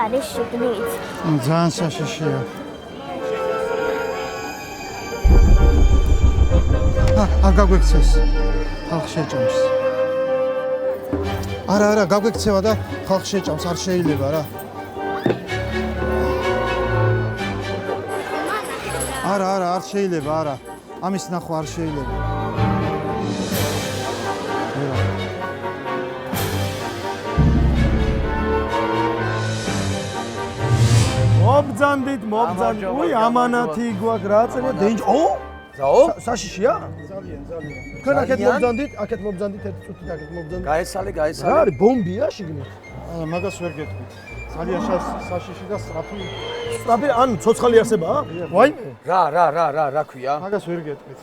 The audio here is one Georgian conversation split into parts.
არის შიგნით. ძალიან საშიშია. არ გაგვექცეს. ხალხ შეჭამს. არა, გაგვექცევა და ხალხ შეჭამს, არ შეიძლება რა. არა, არ შეიძლება, არა. ამის ნახვა არ შეიძლება. მობძანდით. უი, ამანათი გვაქვს რა წერია დენჯ. ო? ზაო? საშიშია? ძალიან. თქვენ აქეთ მობძანდით, ერთი წუთით აქეთ მობძანდით. გაესალე. რა არის ბომბია შიგნით? მაგას ვერ გეტყვით. ძალიან საშიში და სწრაფი. სწრაფი, ანუ ცოცხალი არსებაა? ვაიმე. რა ქვია? მაგას ვერ გეტყვით.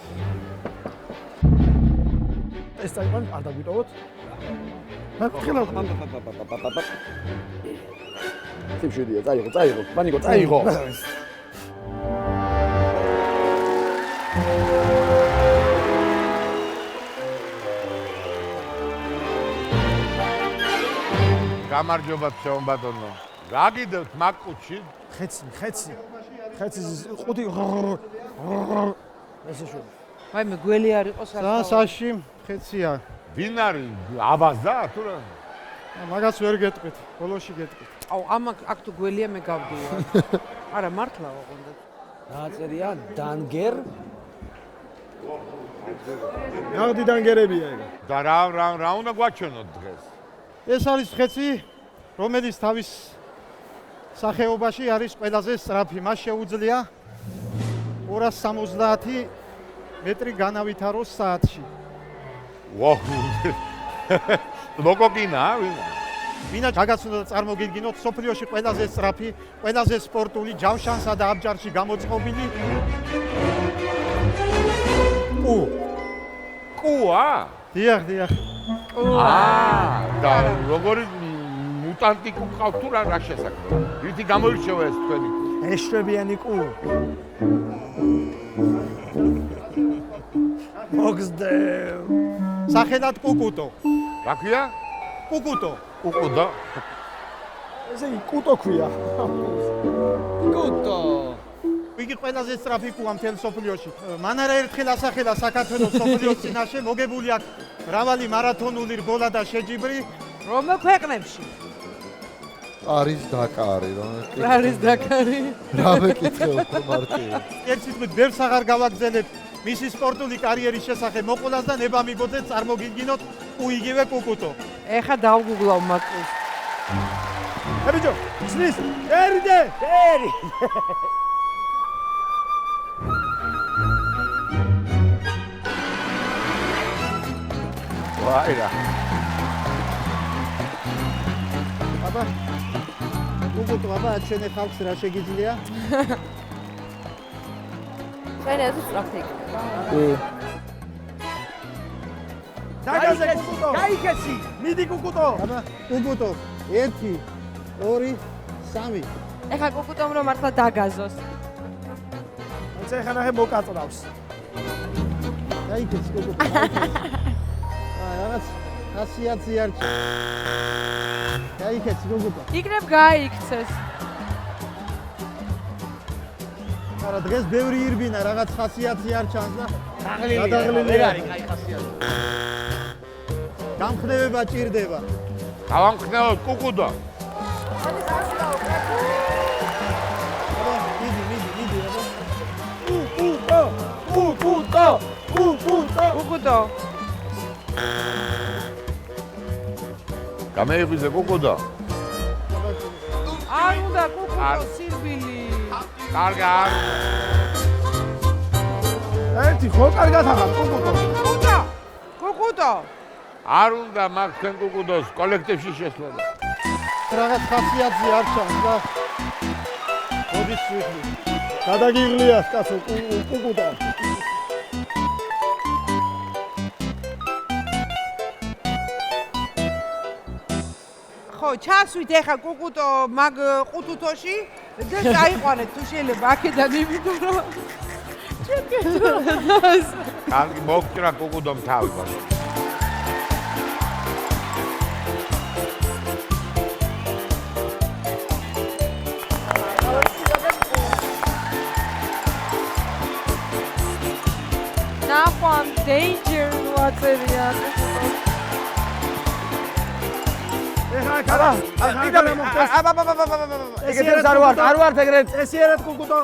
ეს წაიყვან, არ დაგვიტოვოთ? მართლა სიმშვიდეა, წაიღო, პანიკო, წაიღო. გამარჯობა შეომბატონო. რა გიდევთ მაგკუთში? ხეცი ყუთი ესე შო. ვაიმე გველი არ იყოს არ. ძალიან საში ხეცია. ვინ არის? აბაზდა თუ რა? მაგას ვერ გეტყვით. ბოლოში გეტყვით. აუ აქ თუ გველია მე გავდივარ. არა მართლა ოღონდ. რა წერია? დანგერ? ნაღდი დანგერებია ეგ. და რა უნდა გვაჩვენოთ დღეს? ეს არის ხეცი, რომელიც თავის სახეობაში არის ყველაზე სწრაფი. მას შეუძლია 270 მეტრი განავითაროს საათში. ვაუ. ლოკოკინა, ვინა გაგაცნოთ წარმოგიდგინოთ სოფლიოში ყველაზე სწრაფი, ყველაზე სპორტული, ჯავშანსა და აბჯარში გამოწყობილი კუა? დიახ. და როგორი მუტანტი კუ ყავთ თუ რა შესაძლოა? ვითი გამოირჩევა ეს თქვენი? ეშვებიანი კუ. მოგზდევ. სახელად კუკუტო. რა ქვია? კუკუტო. კუკუტო? ესე კუტო ქვია. კუტო. იგი ყველაზე სწრაფი კუა მთელ სოფლიოში. მან არაერთხელ ასახელა საქართველოს სოფლიოს წინაშე, მოგებული აქვს მრავალი მარათონული რბოლა და შეჯიბრი. რომელ ქვეყნებში? არის დაკარი, რა ვეკითხე უფრო მარტივი. ერთ სიტყვით ბევრს აღარ გავაგზავნებ მისი სპორტული კარიერის შესახებ მოყოლას და ნება მიგოძეთ წარმოგიდგინოთ იგივე კუკუტო. ეხა დავგუგლავ მაგას. აბიჯო, სნის, ერიდე. ვაირა. აბა კუკუტო, ჩვენი ხალხს რა შეგიძლია? ჩვენ ეს სწრაფი იქნება. დაგაზე კუკუტო. გაიქეცი. მიდი კუკუტო. აბა კუკუტო 1 2 3 ეხა კუკუტომ რომ მართლა დაგაზოს. ეს ეხა ნახე მოკაწრავს. გაიქეცი კუკუტო. რაღაც ხასიათი არ გაიქეცი კუკუტო. იქნებ გაიქცეს. არა დღეს ბევრი ირბინა რაღაც ხასიათი არ ჩანს და გადაღლილი არის კაი ხასიათი. გამხნევება ჭირდება. გავამხნევოთ კუკუტო. კუკუტო. გამეიღვიძე კუკუტო. არ უნდა კუკუტო სირბილი. კარგად. ერთი ხო კარგად ახალ კუკუტო. კუკუტო. არ უნდა მაგ თქვენ კუკუტოს კოლექტივში შესვლა. რაღაც ხასიათი არ ჩანს და მოდის ვიხდი. გადაგიღლია კაცო კუკუტო. ხო, ჩასვით ეხა კუკუტო მაგ ყუთუთოში და წაიყვანეთ თუ შეიძლება აქედან იმით რომ კარგი მოგჭრა კუკუტომ თავი. დაწერია. ეხა ხარა. აბა ეგეთებს არ ვარ ეგრეთ. წესიერად კუკუტო.